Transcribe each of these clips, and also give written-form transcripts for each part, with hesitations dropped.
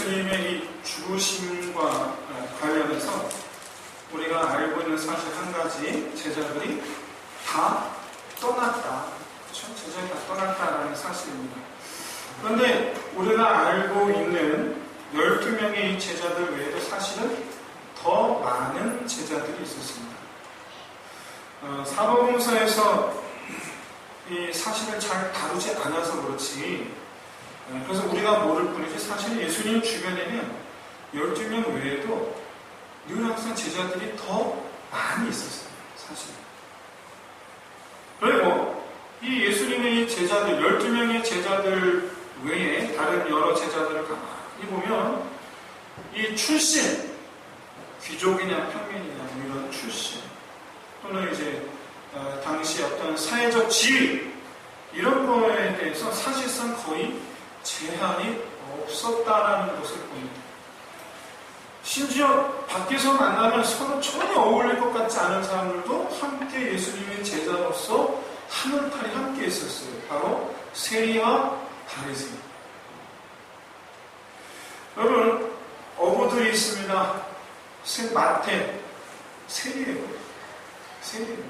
예수님의 이 죽으심과 관련해서 우리가 알고 있는 사실 한 가지, 제자들이 다 떠났다. 그렇죠? 제자들이 다 떠났다라는 사실입니다. 그런데 우리가 알고 있는 12명의 이 제자들 외에도 사실은 더 많은 제자들이 있었습니다. 사복음서에서 이 사실을 잘 다루지 않아서 그렇지, 그래서 우리가 모를 뿐이지 사실 예수님 주변에는 12명 외에도 늘 항상 제자들이 더 많이 있었어요. 사실. 그리고 이 예수님의 이 제자들, 12명의 제자들 외에 다른 여러 제자들을 가만히 보면 이 출신, 귀족이냐 평민이냐 이런 출신, 또는 이제 당시 어떤 사회적 지위, 이런 거에 대해서 사실상 거의 제한이 없었다라는 것을 봅니다. 심지어 밖에서 만나면 서로 전혀 어울릴 것 같지 않은 사람들도 함께 예수님의 제자로서 하늘탈이 함께 있었어요. 바로 세리와 바리새인. 여러분, 어부들이 있습니다. 마태, 세리예요. 세리예요.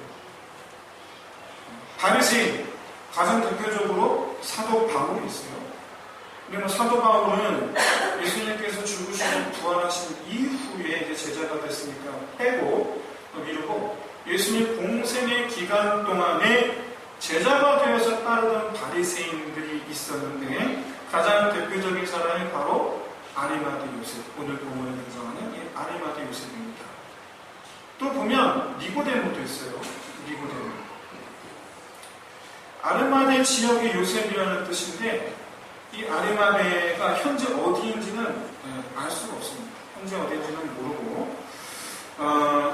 바리새인, 가장 대표적으로 사도 바울이 있어요. 그리고 사도 바울은 예수님께서 죽으시고 부활하신 이후에 이제 제자가 됐으니까 빼고 미루고, 예수님 공생의 기간 동안에 제자가 되어서 따르던 바리새인들이 있었는데, 가장 대표적인 사람이 바로 아리마대 요셉, 오늘 본문에 등장하는 이 아리마대 요셉입니다. 또 보면 니고데모도 있어요. 니고데모. 아리마대 지역의 요셉이라는 뜻인데, 이 아리마대가 현재 어디인지는 알 수가 없습니다. 현재 어디인지는 모르고,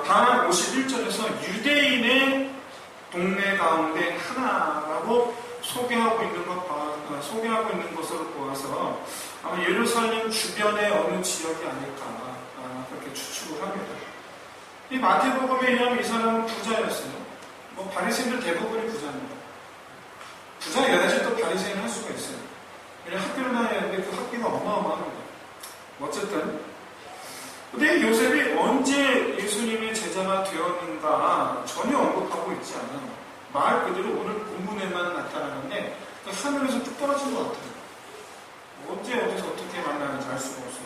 단 51절에서 유대인의 동네 가운데 하나라고 소개하고 있는 것으로 보아서 아마 예루살렘 주변의 어느 지역이 아닐까 그렇게 추측을 합니다. 이 마태복음에 의하면 이 사람은 부자였어요. 바리새인들 대부분이 부자입니다. 부자여야지 또 바리새인 할 수가 있어요. 그냥 학교를 다녀야 하는데 그 학비가 어마어마합니다. 어쨌든, 근데 요셉이 언제 예수님의 제자가 되었는가 전혀 언급하고 있지 않아요. 말 그대로 오늘 본문에만 나타나는데 하늘에서 뚝 떨어진 것 같아요. 언제 어디서 어떻게 만나는지 알 수가 없어요.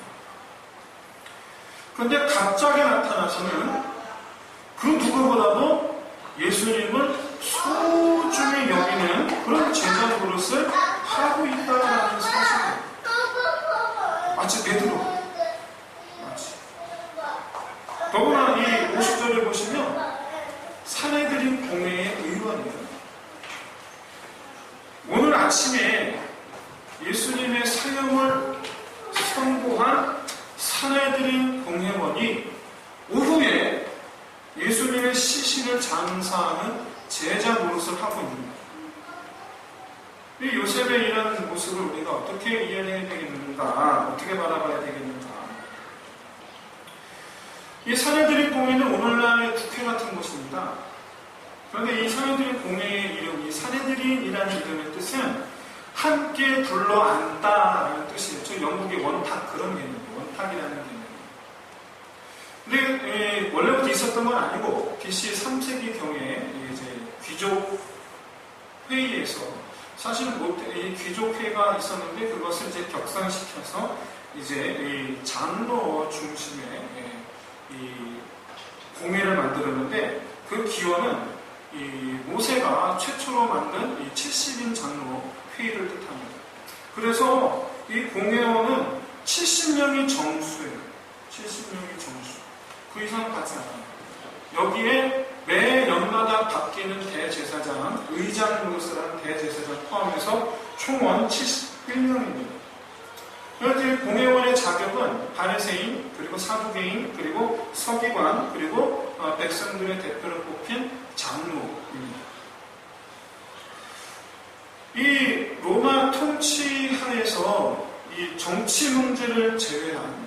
그런데 갑자기 나타나서는 그 누구보다도 예수님을 소중히 여기는 그런 제자 노릇을 하고 있다는 사실이에요. 마치 베드로. 마치. 더구나 이 50절을 보시면 사내들인 공회의 의원이에요. 오늘 아침에 예수님의 사형을 선고한 사내들인 공회원이 오후에 예수님의 시신을 장사하는 제자 노릇을 하고 있습니다. 이 요셉의 이런 모습을 우리가 어떻게 이해해야 되겠는가, 어떻게 바라봐야 되겠는가. 이 사내들인 공회는 오늘날의 국회 같은 곳입니다. 그런데 이 사내들인 공회의 이름, 이 사내들인이라는 이름의 뜻은 함께 불러안다라는 뜻이에요. 저 영국의 원탁, 그런 개념이에요. 원탁이라는 개념이에요. 근데 원래부터 있었던 건 아니고 BC 3세기 경에 이제 귀족 회의에서, 사실 이 귀족회가 있었는데 그것을 이제 격상시켜서 이제 이 장로 중심의 이 공회를 만들었는데, 그 기원은 이 모세가 최초로 만든 이 70인 장로 회의를 뜻합니다. 그래서 이 공회원은 70명이 정수예요. 70명이 정수. 그 이상 받지 않아요. 여기에 매 연마다 바뀌는 대제사장, 의장 노릇을 하는 대제사장 포함해서 총원 71명입니다. 그래서 공회원의 자격은 바리새인, 그리고 사두개인, 그리고 서기관, 그리고 백성들의 대표로 뽑힌 장로입니다. 이 로마 통치 하에서 이 정치 문제를 제외한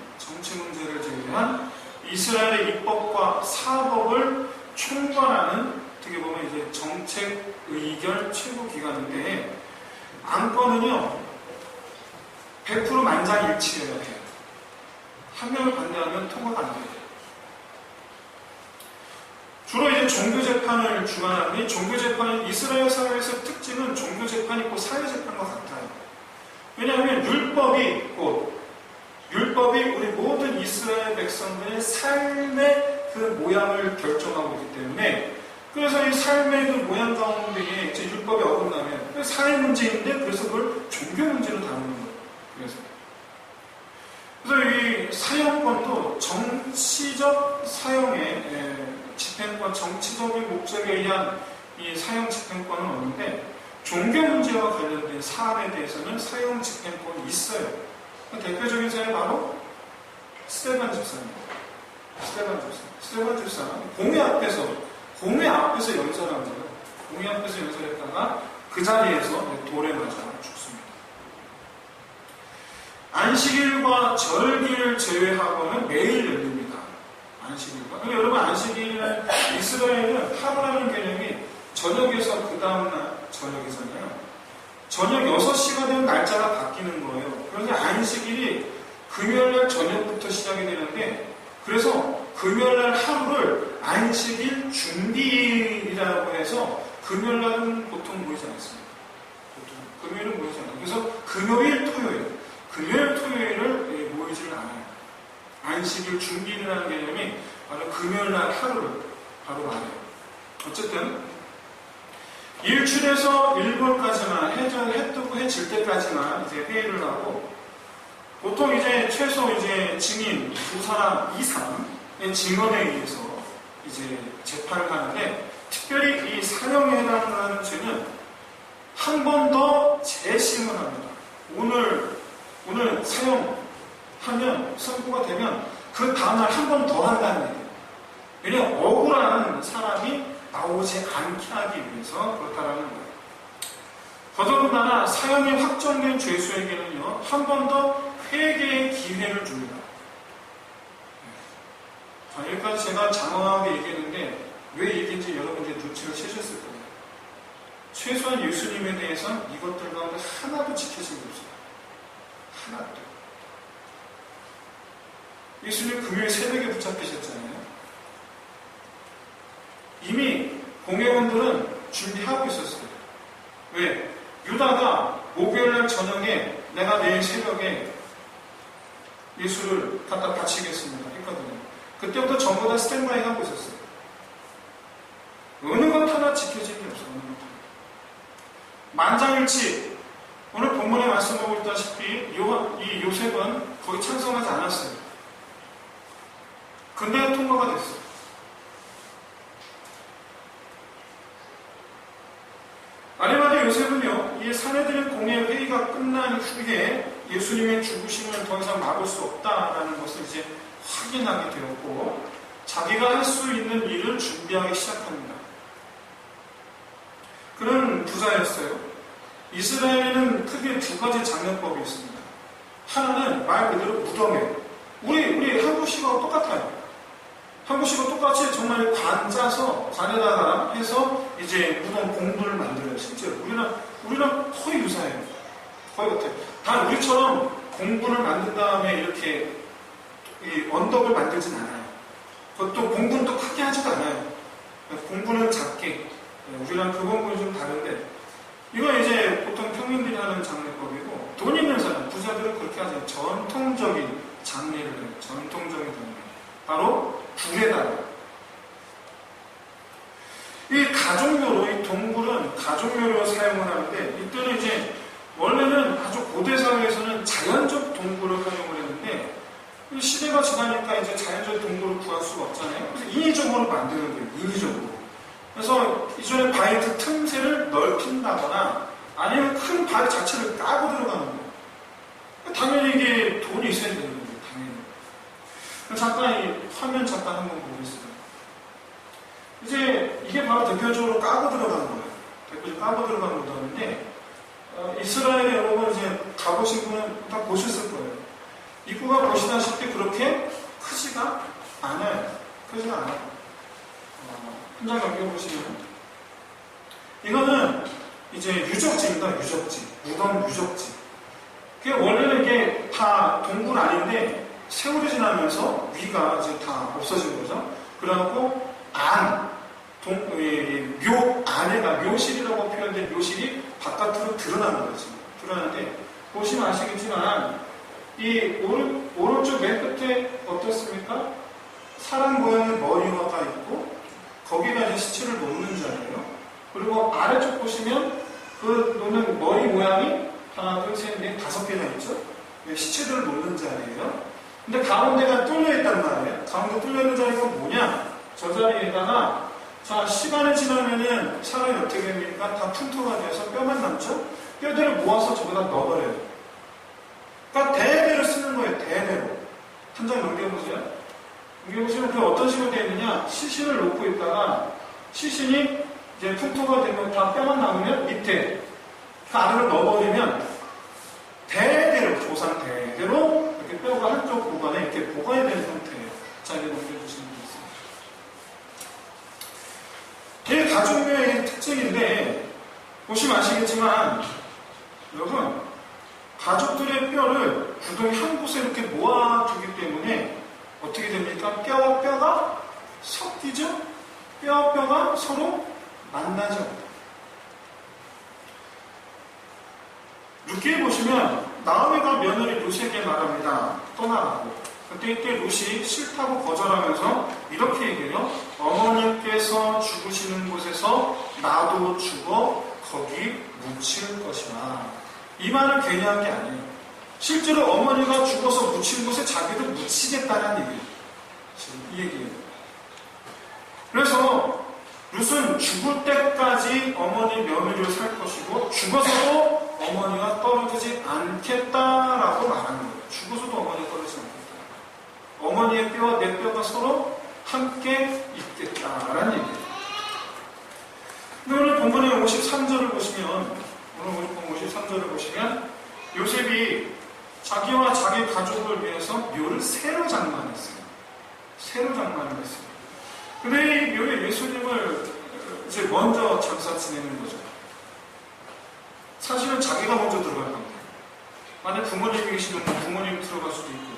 이스라엘의 입법과 사법을 총괄하는, 어떻게 보면 이제 정책 의결 최고 기관인데, 안건은요 100% 만장일치여야 해요. 한 명을 반대하면 통과가 안 돼요. 주로 이제 종교재판을 주관하는데, 종교재판은 이스라엘 사회에서 특징은 종교재판이 있고 사회재판과 같아요. 왜냐하면 율법이 우리 모든 이스라엘 백성들의 삶의 그 모양을 결정하고 있기 때문에, 그래서 이 삶의 그 모양 가운데 이제 율법이 어긋나면 사회 문제인데, 그래서 그걸 종교 문제로 다루는 거예요. 그래서 이 사형권도 정치적 사형의 집행권, 정치적인 목적에 의한 이 사형 집행권은 없는데, 종교 문제와 관련된 사안에 대해서는 사형 집행권이 있어요. 대표적인 사례 바로 스데반 집사입니다. 스데반 집사는 공회 앞에서 연설한 거예요. 공회 앞에서 연설했다가 그 자리에서 돌에 맞아 죽습니다. 안식일과 절기를 제외하고는 매일 열립니다. 안식일과. 근데 여러분, 안식일은 이스라엘은 하루라는 개념이 저녁에서 그 다음날 저녁이잖아요. 저녁 6시가 되면 날짜가 바뀌는 거예요. 그런데 안식일이 금요일날 저녁부터 시작이 되는데, 그래서 금요일날 하루를 안식일 준비일이라고 해서 금요일날은 보통 모이지 않습니다. 금요일은 모이지 않아요. 그래서 금요일, 토요일을 모이지를 않아요. 안식일 준비일이라는 개념이 바로 금요일날 하루를 바로 말해요. 어쨌든 일출에서 1번까지만, 해 뜨고 해 질 때까지만 이제 회의를 하고, 보통 이제 최소 이제 증인 2사람 이상의 증언에 의해서 이제 재판을 하는데, 특별히 이 사형에 해당하는 죄는 한 번 더 재심을 합니다. 오늘 사형하면, 선고가 되면 그 다음날 한 번 더 한다는 얘기예요. 왜냐하면 억울한 사람이 나오지 않게 하기 위해서 그렇다라는 거예요. 더더군다나 사형이 확정된 죄수에게는요, 한 번 더 회개의 기회를 줍니다. 자, 여기까지 제가 장황하게 얘기했는데 왜 얘기인지 여러분들이 눈치를 채셨을 거예요. 최소한 예수님에 대해서는 이것들 가운데 하나도 지켜진 게 없어요. 하나도. 예수님 금요일 새벽에 붙잡히셨잖아요. 이미 공회원들은 준비하고 있었어요. 왜? 유다가 목요일날 저녁에 내가 내일 새벽에 예수를 갖다 바치겠습니다 했거든요. 그때부터 전부 다 스탠바이 하고 있었어요. 어느 것 하나 지켜진 게 없어요. 어느 것 하나. 만장일치, 오늘 본문에 말씀하고 있다시피 이 요셉은 거기 찬성하지 않았어요. 근데 통과가 됐어요. 아리마대 요셉은요, 이 사내들의 공회 회의가 끝난 후에 예수님의 죽으심을 더 이상 막을 수 없다라는 것을 이제 확인하게 되었고, 자기가 할 수 있는 일을 준비하기 시작합니다. 그런 부자였어요. 이스라엘에는 크게 두 가지 장려법이 있습니다. 하나는 말 그대로 무덤에, 우리 한국식하고 똑같아요. 한국식하고 똑같이 정말 관에다가 해서 이제 무덤 공부를 만들어요. 실제로 우리랑 거의 유사해요. 거의 같아요. 단 우리처럼 공부를 만든 다음에 이렇게 이 언덕을 만들진 않아요. 그것도 공부는 또 크게 하지도 않아요. 공부는 작게. 우리랑 그 공부는 좀 다른데, 이건 이제 보통 평민들이 하는 장례법이고, 돈 있는 사람, 부자들은 그렇게 하죠. 전통적인 장례를 해요. 전통적인 장례. 바로 굴에다가. 이 가족묘로, 이 동굴은 가족묘로 사용을 하는데, 이때는 이제 원래는 아주 고대 사회에서는 자연적 동굴을 활용을 했는데, 시대가 지나니까 이제 자연적 동굴을 구할 수가 없잖아요. 그래서 인위적으로 만드는 거예요. 인위적으로. 그래서 이전에 바위 틈새를 넓힌다거나 아니면 큰 바위 자체를 까고 들어가는 거예요. 당연히 이게 돈이 있어야 되는 거예요. 당연히. 잠깐 이 화면 잠깐 한번 보겠습니다. 이제 이게 바로 대표적으로 까고 들어가는 거예요. 대표적으로 까고 들어가는 거였는데, 이스라엘에 여러분 이제 가보신 분은 다 보셨을 거예요. 입구가 보시다시피 그렇게 크지가 않아요. 크지가 않아요. 한 장 넘겨보시면, 이거는 이제 유적지입니다. 유적지. 무덤 유적지. 원래는 이게 다 동굴 아닌데, 세월이 지나면서 위가 이제 다 없어진 거죠. 그래갖고 묘 안에가 묘실이라고 표현된 묘실이 바깥으로 드러나는 거죠. 드러나는데 보시면 아시겠지만 이 오른쪽 맨 끝에 어떻습니까? 사람 모양의 머리가 있고 거기다 이제 시체를 놓는 자리예요. 그리고 아래쪽 보시면 그 놓는 머리 모양이 하나, 둘, 셋, 넷, 5개나 있죠? 시체들을 놓는 자리예요. 근데 가운데가 뚫려있단 말이에요. 가운데 뚫려있는 자리가 뭐냐? 저 자리에다가 자, 시간이 지나면은 사람이 어떻게 됩니까? 다 퉁퉁가 돼서 뼈만 남죠? 뼈들을 모아서 저기다 넣어버려요. 그러니까 대대로 쓰는 거예요. 대대로. 한 장 넘겨보세요. 넘겨보시면 그 어떤 식으로 되어 있느냐? 시신을 놓고 있다가 시신이 이제 퉁퉁가 되면 다 뼈만 남으면 밑에 그 안으로 넣어버리면 대대로, 조상 대대로 이렇게 뼈가 한쪽 구간에 이렇게 보관이 되는 상태예요. 자, 이제 넘겨주시면 되겠습니다. 이게 가족묘의 특징인데, 보시면 아시겠지만, 여러분, 가족들의 뼈를 구덩이 한 곳에 이렇게 모아두기 때문에 어떻게 됩니까? 뼈와 뼈가 섞이죠? 뼈와 뼈가 서로 만나죠. 룻기에 보시면 나오미가 며느리 룻에게 말합니다. 떠나라고. 그때 이때 룻이 싫다고 거절하면서 이렇게 얘기해요. 어머니께서 죽으시는 곳에서 나도 죽어 거기 묻힐 것이라. 이 말을 괜히 한 게 아니에요. 실제로 어머니가 죽어서 묻힌 곳에 자기도 묻히겠다는 얘기예요. 이 얘기예요. 그래서 룻은 죽을 때까지 어머니 며느리로 살 것이고 죽어서도 어머니가 떨어지지 않겠다라고 말하는 거예요. 죽어서도 어머니가 떨어지지 않겠다. 어머니의 뼈와 내 뼈가 서로 함께 있겠다라는 얘기예요. 근데 오늘 본문의 53절을 보시면 오늘 본문 53절을 보시면 요셉이 자기와 자기 가족을 위해서 묘를 새로 장만했어요. 새로 장만을 했어요. 근데 이 묘에 예수님을 이제 먼저 장사 지내는 거죠. 사실은 자기가 먼저 들어갈 겁니다. 만약 부모님이 계시면 부모님이 들어갈 수도 있고.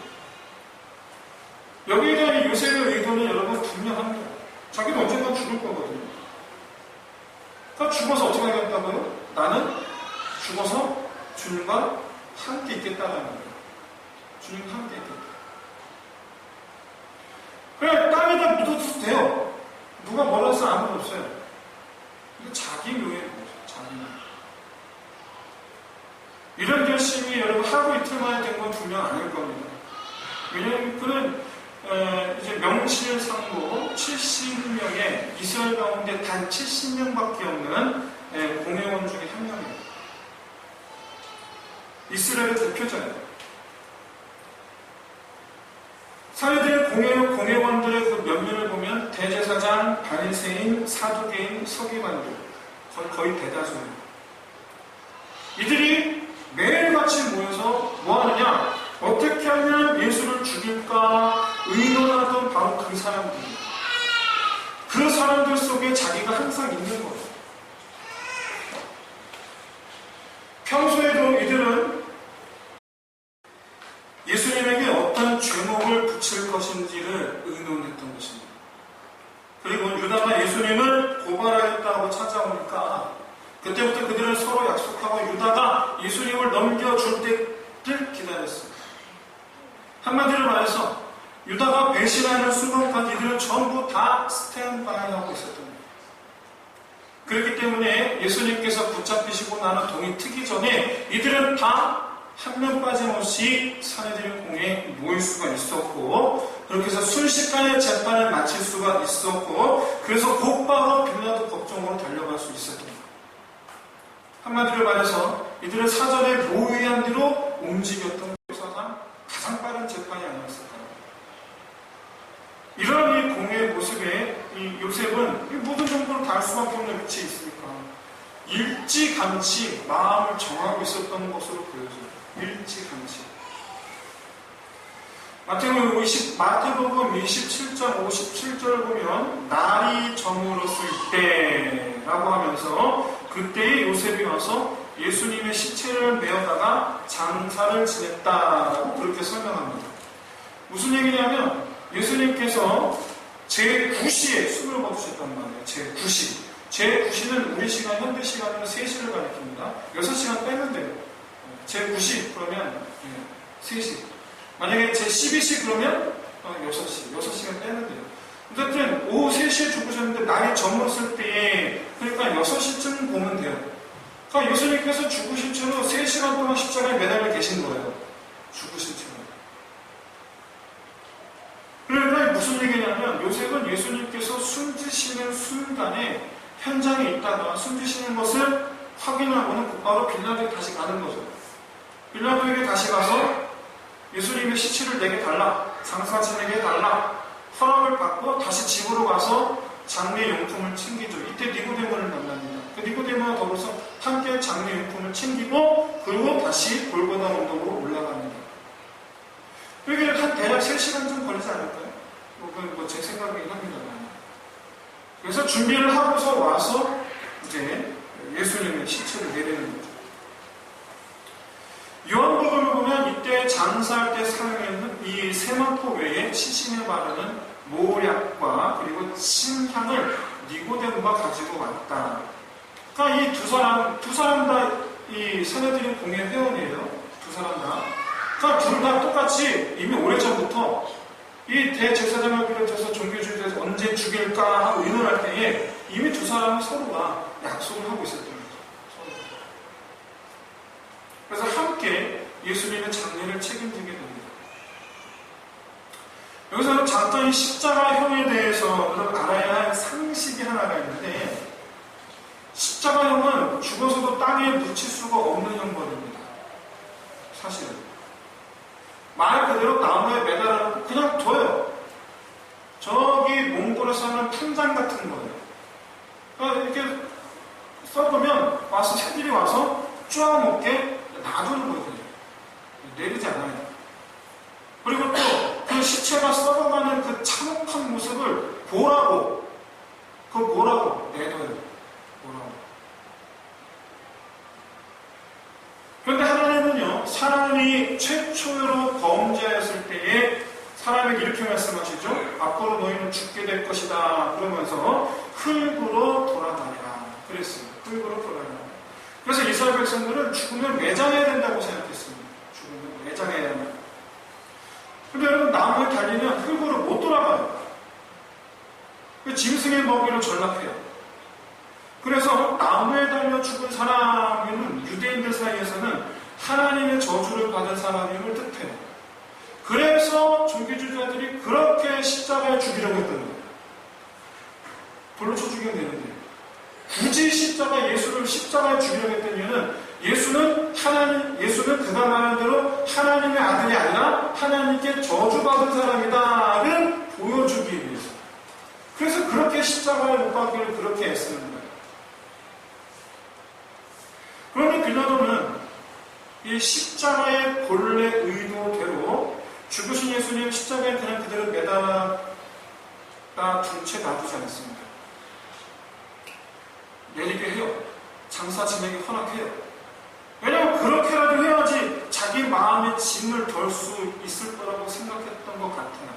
여기에 대한 요셉의 의도는 여러분 분명합니다. 자기도 언젠가 죽을 거거든요. 그러니까 죽어서 어떻게 하겠다고요? 나는 죽어서 주님과 함께 있겠다는 거예요. 주님과 함께 있겠다. 그래, 땅에다 묻어도 돼요. 누가 뭐라 해서 아무도 없어요. 이거 자기 묘의 거죠. 자기 묘. 이런 결심이 여러분 하루 이틀 만에 된 건 분명 아닐 겁니다. 왜냐하면 그는 이제 명실 상고 70명의 이스라엘 가운데 단 70명밖에 없는 공회원 중에 한 명이에요. 이스라엘의 대표자예요. 사회들의 공회원들의 그 면면을 보면 대제사장, 바리새인, 사두개인, 서기관들 거의 대다수예요. 이들이 매일같이 모여서 뭐 하느냐? 어떻게 하면 예수를 죽일까 의논하던 바로 그 사람들이에요. 그 사람들 속에 자기가 항상 있는 거예요. 평소에도 이들은 예수님에게 어떤 죄목을 붙일 것인지를 의논했던 것입니다. 그리고 유다가 예수님을 고발하겠다고 찾아오니까 그때부터 그들은 서로 약속하고 유다가 예수님을 넘겨줄 때를 기다렸습니다. 한마디로 말해서 유다가 배신하는 순간까지 이들은 전부 다 스탠바이 하고 있었던 거예요. 그렇기 때문에 예수님께서 붙잡히시고 나는 동이 트기 전에 이들은 다 한 명 빠짐없이 사내들의 공에 모일 수가 있었고 그렇게 해서 순식간에 재판을 마칠 수가 있었고 그래서 곧바로 빌라도 법정으로 달려갈 수 있었던 거예요. 한마디로 말해서 이들은 사전에 모의한 대로 움직였던 것에서 가장 빠른 재판이 아니었을까요? 이런 이 공의 모습에 이 요셉은 모든 정보를 다 알 수밖에 없는 위치에 있으니까 일찌감치 마음을 정하고 있었던 것으로 보여져요. 일찌감치. 마태복음 27장 57절을 보면 날이 저물었을 때라고 하면서 그때에 요셉이 와서 예수님의 시체를 메어다가 장사를 지냈다라고 그렇게 설명합니다. 무슨 얘기냐면 예수님께서 제9시에 숨을 거두셨단 말이에요. 제9시. 제9시는 우리 시간, 현대 시간으로 3시를 가리킵니다. 6시간 빼면 돼요. 제9시 그러면 3시. 만약에 제12시 그러면 6시. 6시간 빼면 돼요. 어쨌든 오후 3시에 죽으셨는데 날이 저물었을 때에 그러니까 6시쯤 보면 돼요. 그러니까 예수님께서 죽으신 채로 3시간 동안 십자가에 매달려 계신 거예요. 죽으신 채로. 그러니까 무슨 얘기냐면 요셉은 예수님께서 숨지시는 순간에 현장에 있다가 숨지시는 것을 확인하고는 곧바로 빌라도에 다시 가는 거죠. 빌라도에게 다시 가서 예수님의 시체를 내게 달라, 장사진에게 달라 허락을 받고 다시 집으로 가서 장례용품을 챙기죠. 이때 니고데모를 만납니다. 그 니고데모와 더불어서 함께 장례용품을 챙기고 그리고 다시 골고다 언덕으로 올라갑니다. 여기 한 대략 3시간 좀 걸리지 않을까요? 그건 제 생각이긴 합니다. 그래서 준비를 하고서 와서 이제 예수님의 시체를 내리는 거죠. 요한복음을 보면 이때 장사할 때 사용했는 이 세마포 외에 시신에 바르는 모략과 그리고 침향을 니고데모가 가지고 왔다. 그러니까 이 두 사람 다 이 사내들인 공예 회원이에요. 두 사람 다. 그러니까 둘 다 똑같이 이미 오래전부터 이 대제사장을 비롯해서 종교주의자에서 언제 죽일까 하고 의논할 때에 이미 두 사람은 서로가 약속을 하고 있었던 거죠. 그래서 함께 예수님의 장례를 책임지게 됩니다. 여기서는 잠깐 이 십자가형에 대해서 여러분 알아야 할 상식이 하나가 있는데 십자가형은 죽어서도 땅에 묻힐 수가 없는 형벌입니다. 사실은. 말 그대로 나무에 매달아놓고 그냥 둬요. 저기 몽골에서 하는 풍장 같은 거예요. 그러니까 이렇게 썩으면 와서 새들이 와서 쫙 먹게 놔두는 거예요. 내리지 않아요. 그리고 또 그 시체가 썩어가는 그 참혹한 모습을 보라고 내둬요. 보라고. 그런데 하나님은요, 사람이 최초로 범죄했을 때에 사람에게 이렇게 말씀하시죠. 앞으로 너희는 죽게 될 것이다. 그러면서 흙으로 돌아다니라. 그랬어요. 흙으로 돌아다니라. 그래서 이스라엘 백성들은 죽으면 매장해야 된다고 생각했습니다. 죽으면 매장해야 한다. 근데 여러분 나무에 달리면 흙으로 못 돌아가요. 짐승의 먹이로 전락해요. 그래서 나무에 달려 죽은 사람은 유대인들 사이에서는 하나님의 저주를 받은 사람임을 뜻해요. 그래서 종교주의자들이 그렇게 십자가에 죽이려고 했던 거예요. 돌로 쳐 죽이면 되는데 굳이 예수를 십자가에 죽이려고 했던 이유는 예수는 그가 말한 대로 하나님의 아들이 아니라 하나님께 저주받은 사람이다를 보여주기 위해서. 그래서 그렇게 십자가에 못 박기를 그렇게 애쓰는 거예요. 그런데 빌라도는 이 십자가의 본래 의도대로 죽으신 예수님 십자가에 그냥 그대로 매달아 둔 채 놔두지 않습니다. 내리게 해요. 장사 진에게 허락해요. 왜냐하면 그렇게라도 해야지 자기 마음의 짐을 덜 수 있을 거라고 생각했던 것 같아요.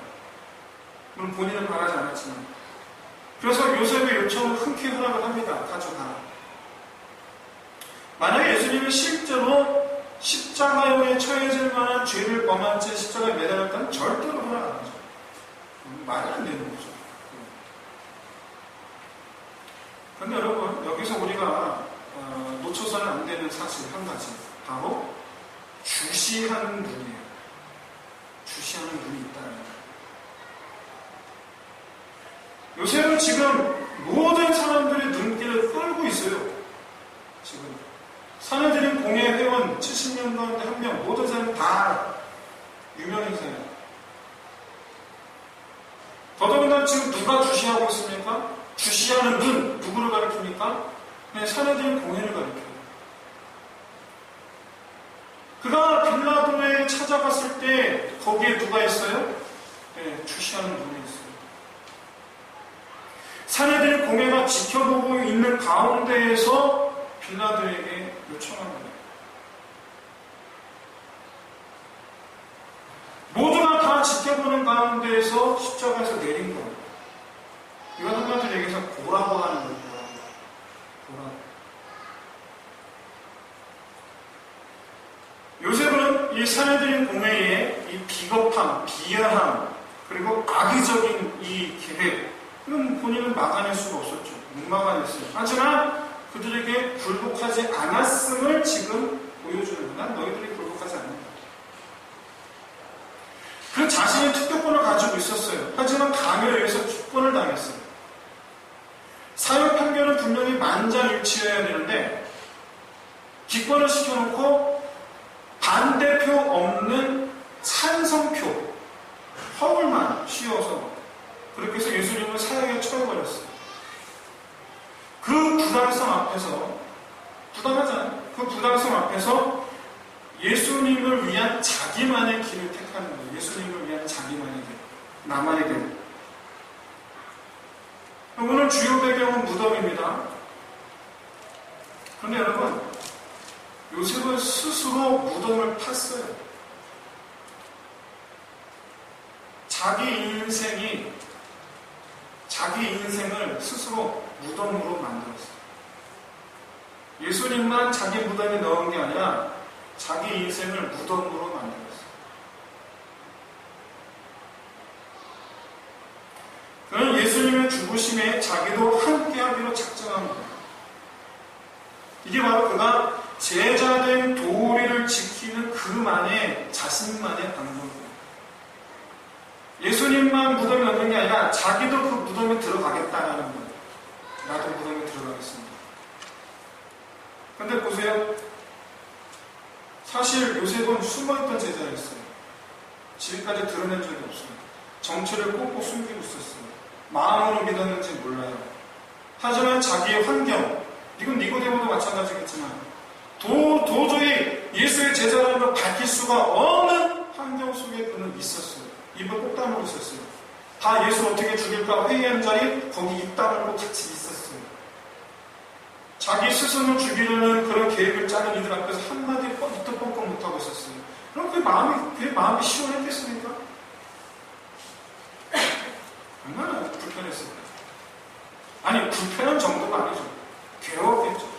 물론 본인은 바라지 않았지만. 그래서 요셉의 요청을 흔쾌히 허락을 합니다. 가져가라. 만약에 예수님이 실제로 십자가형에 처해질 만한 죄를 범한 채 십자가에 매달렸다면 절대로 허락 안 하죠. 말이 안 되는 거죠. 그런데 여러분, 여기서 우리가 놓쳐서는 안 되는 사실 한 가지. 바로 주시하는 눈이에요. 주시하는 눈이 있다는 거예요. 요새는 지금 모든 사람들의 눈길을 끌고 있어요. 지금 사내들인 공예 회원 70년 가운데 한 명, 모든 사람이 다 유명인사예요. 더더군다나 지금 누가 주시하고 있습니까? 주시하는 눈, 누구를 가리킵니까? 네, 사내들인 공예를 가리켜요. 그가 빌라도에 찾아갔을 때 거기에 누가 있어요? 네, 주시하는 눈이 있어요. 사내들의 공예가 지켜보고 있는 가운데에서 빌라도에게 요청합니다. 모두가 다 지켜 지켜보는 가운데에서 십자가에서 내린 거예요. 이건 한마디로 얘기해서 보라고 하는 거예요. 보라고. 요셉은 이 사내들인 공회의 이 비겁함, 비열함, 그리고 악의적인 이 계획, 이건 본인은 막아낼 수가 없었죠. 못 막아냈어요. 하지만 그들에게 굴복하지 않았음을 지금 보여주는 거야. 난 너희들이 굴복하지 않는다. 그 자신의 특권을 가지고 있었어요. 하지만 감에 의해서 축권을 당했어요. 사회 편견은 분명히 만장일치여야 되는데 기권을 시켜놓고 반대표 없는 찬성표 허물만 씌워서 그렇게 해서 예수님을 사형에 처해버렸어요. 그 부당성 앞에서 부당하잖아요. 그 부당성 앞에서 예수님을 위한 자기만의 길을 택하는 거예요. 예수님을 위한 자기만의 길, 나만의 길. 오늘 주요 배경은 무덤입니다. 그런데 여러분, 요셉은 스스로 무덤을 팠어요. 자기 인생을 스스로 무덤으로 만들었어요. 예수님만 자기 무덤에 넣은 게 아니라 자기 인생을 무덤으로 만들었어요. 그는 예수님의 죽으심에 자기도 함께하기로 작정한 거예요. 이게 바로 그가 제자된 도리를 지키는 그만의 자신만의 방법이에요. 예수님만 무덤에 넣는 게 아니라 자기도 그 무덤에 들어가겠다는 거예요. 나도 무덤에 들어가겠습니다. 근데 보세요. 사실 요셉은 숨어있던 제자였어요. 지금까지 드러낸 적이 없어요. 정체를 꼭꼭 숨기고 있었어요. 마음으로 믿었는지 몰라요. 하지만 자기의 환경, 이건 니고데모도 마찬가지겠지만 도저히 예수의 제자라는 걸 밝힐 수가 없는 환경 속에 그는 있었어요. 입을 꼭 다물고 있었어요. 다 예수를 어떻게 죽일까 회의한 자리 거기 입 다물고 같이 있었어요. 자기 스승을 죽이려는 그런 계획을 짜는 이들 앞에서 한마디 입도 뻥뻥 못하고 있었어요. 그럼 그의 마음이 시원했겠습니까? 얼마나 불편했을까요? 아니, 불편한 정도가 아니죠. 괴로웠겠죠.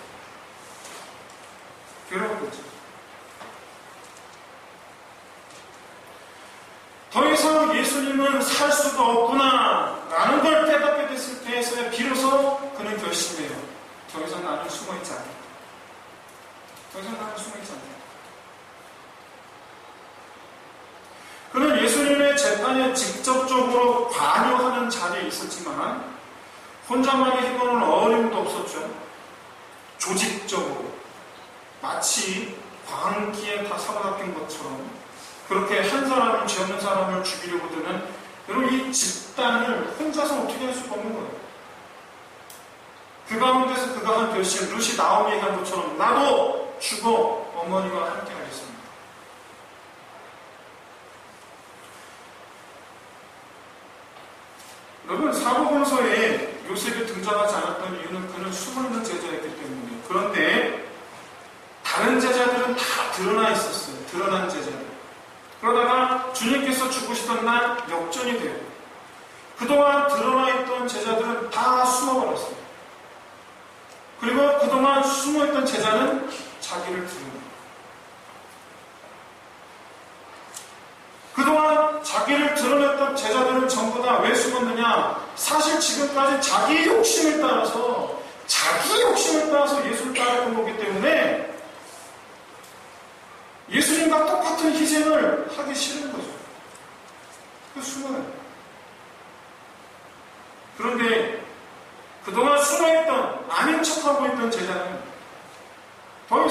더 이상 예수님은 살 수가 없구나 라는 걸 깨닫게 됐을 때에서야 비로소 그는 결심해요. 더 이상 나는 숨어있지 않겠다. 더 이상 나는 숨어있지 않겠다. 그는 예수님의 재판에 직접적으로 관여하는 자리에 있었지만 혼자만의 힘으로는 어려움도 없었죠. 조직적으로 마치 광기에 다 사로잡힌 것처럼 그렇게 한 사람을 죄 없는 사람을 죽이려고 드는 여러분 이 집단을 혼자서 어떻게 할 수가 없는 거예요. 그 가운데서 그가 한 결심, 루시 나오미 얘기한 것처럼 나도 죽어 어머니와 함께 하겠습니다. 여러분 사복음서에 요셉이 등장하지 않았던 이유는 그는 숨어있는 제자였기 때문이에요. 그런데 다른 제자들은 다 드러나 있었어요. 드러난 제자들. 그러다가 주님께서 죽으시던 날 역전이 돼요. 그동안 드러나 있던 제자들은 다 숨어버렸어요. 그리고 그동안 숨어있던 제자는 자기를 드러내요. 그동안 자기를 드러냈던 제자들은 전부 다 왜 숨었느냐? 사실 지금까지 자기 욕심을 따라서 예수를 따랐던 거기 때문에 예수님과 똑같은 희생을 하기 싫은 거죠. 그 숨어요. 그런데 그동안 숨어있던, 아닌 척하고 있던 제자는 더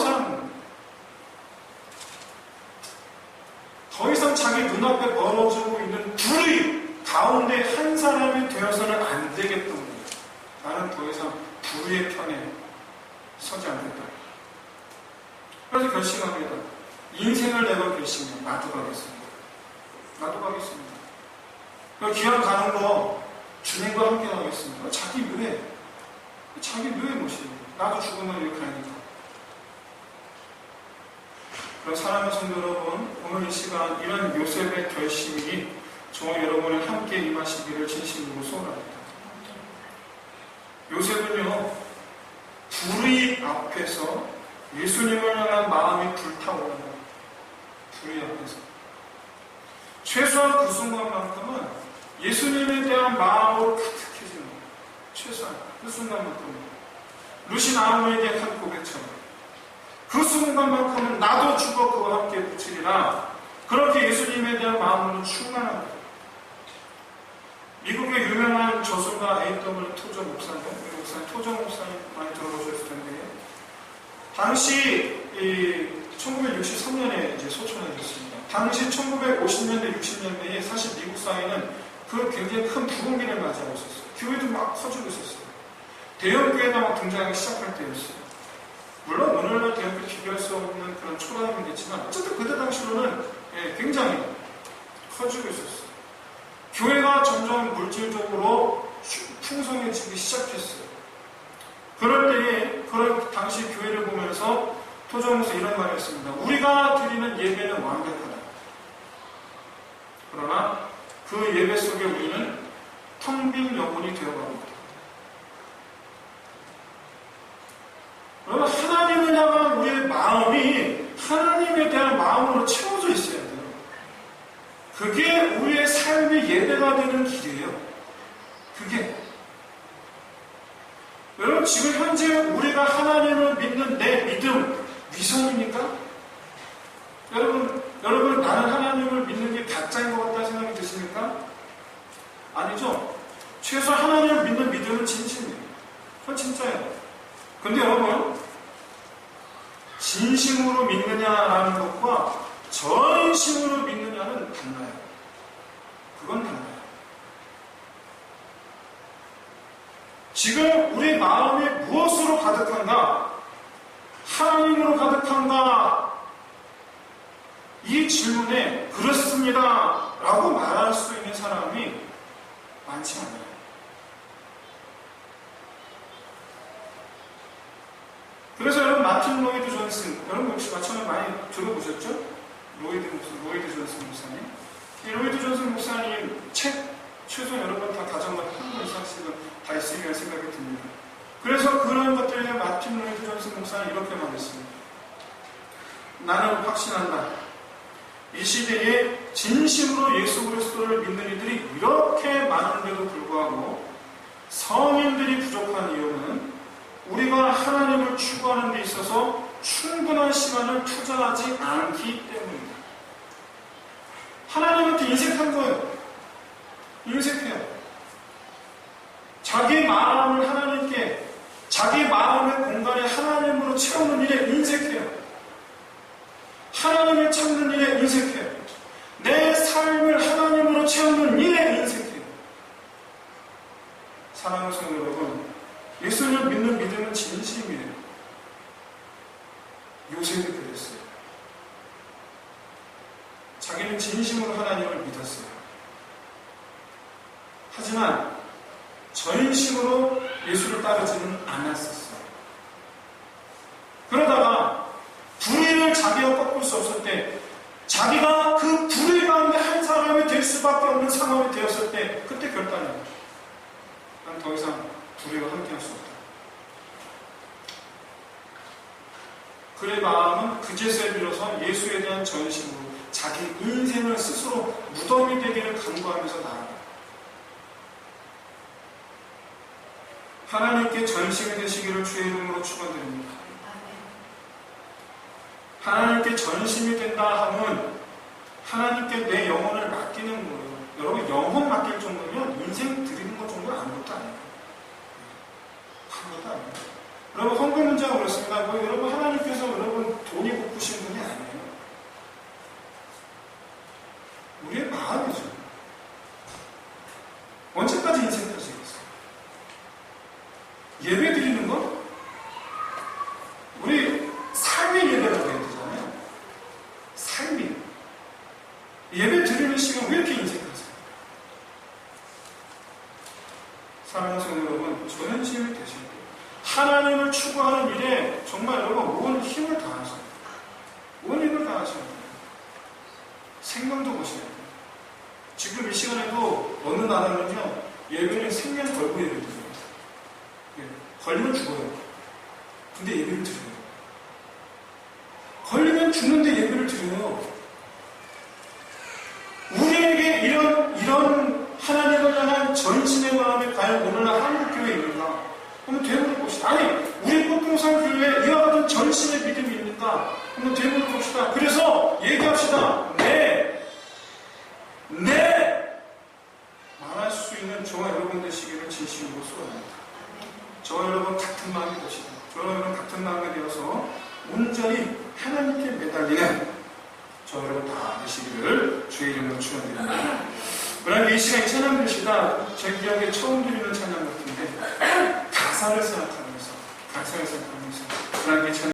이상 자기 눈앞에 벌어지고 있는 불의 가운데 한 사람이 되어서는 안 되겠던 거예요. 나는 더 이상 불의의 편에 서지 않겠다. 그래서 결심합니다. 인생을 내가 결심해요. 나도 가겠습니다. 귀한 가는 거 주님과 함께 하겠습니다. 자기 묘에 모시는 거예요. 나도 죽으면 이렇게 하니까. 그럼 사랑하는 성도 여러분, 오늘 이 시간 이런 요셉의 결심이 저와 여러분이 함께 임하시기를 진심으로 소원합니다. 요셉은요, 불의 앞에서 예수님을 향한 마음이 불타오릅니다. 불의 앞에서. 최소한 그 순간만큼은 예수님에 대한 마음으로 가득해지는 거예요. 최소한 그 순간만큼은. 루시 나오미에 대한 고백처럼. 그 순간만큼은 나도 죽어 그와 함께 붙이리라. 그렇게 예수님에 대한 마음으로 충만한 거예요. 미국의 유명한 저술가 A.W. 토저 목사님, 토저 목사님 많이 들어보셨을 텐데, 당시 1963년에 이제 소천해졌습니다. 당시 1950년대, 60년대에 사실 미국 사회는 그 굉장히 큰 부흥기를 맞이하고 있었어요. 교회도 막 커지고 있었어요. 대형교회가 막 등장하기 시작할 때였어요. 물론 오늘날 대형교회 비교할 수 없는 그런 초라함이겠지만 어쨌든 그때 당시로는 굉장히 커지고 있었어요. 교회가 점점 물질적으로 풍성해지기 시작했어요. 그럴 때에 그런 당시 교회를 보면서 토저목사 이런 말을 했습니다. 우리가 드리는 예배는 완벽하다. 그러나 그 예배 속에 우리는 텅 빈 영혼이 되어가고 있다. 여러분, 하나님을 향한 우리의 마음이 하나님에 대한 마음으로 채워져 있어야 돼요. 그게 우리의 삶의 예배가 되는 길이에요. 그게. 여러분, 지금 현재 우리가 하나님을 믿는 내 믿음 위선입니까? 여러분, 나는 하나님을 믿는 게 가짜인 것 같다는 생각이 드십니까? 아니죠. 최소 하나님을 믿는 믿음은 진심이에요. 그건 진짜예요. 근데 여러분, 진심으로 믿느냐라는 것과 전심으로 믿느냐는 달라요. 그건 달라요. 지금 우리 마음이 무엇으로 가득한가? 하나님으로 가득한가? 이 질문에 그렇습니다 라고 말할 수 있는 사람이 많지 않아요. 그래서 여러분, 마틴 로이드 존슨, 여러분 혹시 마찬가지로 많이 들어보셨죠? 로이드 존슨 목사님. 이 로이드 존슨 목사님 책 최소 여러분 다 가정마다 한 권 이상씩은 다 있으리라 생각이 듭니다. 그래서 그런 것들에 마틴 로이드 존슨 목사는 이렇게 말했습니다. 나는 확신한다. 이 시대에 진심으로 예수 그리스도를 믿는 이들이 이렇게 많은데도 불구하고 성인들이 부족한 이유는 우리가 하나님을 추구하는 데 있어서 충분한 시간을 투자하지 않기 때문입니다. 하나님한테 인색한 거예요. 인색해요. 자기 마음을 하나님께, 자기 마음의 공간에 하나님으로 채우는 일에 인색해요. 하나님을 찾는 일에 인색해요. 내 삶을 하나님으로 채우는 일에 인색해요. 사랑하는 성도 여러분, 예수를 믿는 믿음은 진심이에요. 요셉이 그랬어요. 자기는 진심으로 하나님을 믿었어요. 하지만 전심으로 예수를 따르지는 않았었어요. 그러다가 불의를 자기가 꺾을 수 없을 때, 자기가 그 불의 가운데 한 사람이 될 수밖에 없는 상황이 되었을 때, 그때 결단해요. 난 더 이상 불의와 함께할 수 없다. 그의 마음은 그제서야 비로소 예수에 대한 전심으로 자기 인생을 스스로 무덤이 되기를 간구하면서 나아가. 하나님께 전심이 되시기를 주의 이름으로 축원드립니다. 하나님께 전심이 된다 하면 하나님께 내 영혼을 맡기는 거예요. 여러분, 영혼 맡길 정도면 인생 드리는 것 정도는 아무것도 아니에요. 아무것도 아니에요. 여러분, 헌금 문제가 그렇습니다. 여러분, 하나님께서 여러분 돈이 고프신 분이 아니에요. 우리의 마음이죠. 언제까지 인생 가지겠어요? 예배 드리는 건 우리 삶의 예배가 돼야 되잖아요. 삶이. 예배 드리는 시간 왜 이렇게 인색하세요? 사랑하는 성도 여러분, 전심이 되셔야 돼요. 하나님을 추구하는 일에 정말 여러분 온 힘을 다하셔야 돼요. 온 힘을 다하셔야 돼요. 생명도 보셔야 돼요. 지금 이 시간에도 어느 나라는요, 예배는 생명 걸고 예배를 드려요. 예, 걸리면 죽어요. 근데 예배를 드려요. 걸리면 죽는데 예배를 드려요. 우리에게 이런 하나님을 향한 전심의 마음이 과연 오늘날 한국교회에 있는가? 한번 되물어 봅시다. 아니, 우리 꽃동산교회에 이와 같은 전심의 믿음이 있는가? 한번 되물어 봅시다. 그래서 얘기합시다. 네! 말할 수 있는 저와 여러분 되시기를 진심으로 소원합니다. 저와 여러분 같은 마음이 되시고, 저와 여러분 같은 마음이 되어서 온전히 하나님께 매달리는 저와 여러분 다 되시기를 주의 이름으로 축원드립니다. 그러나 이 시간에 찬양 드리시다 제 기억에 처음 드리는 찬양 같은데 가사를 생각하면서 그러나 이 찬양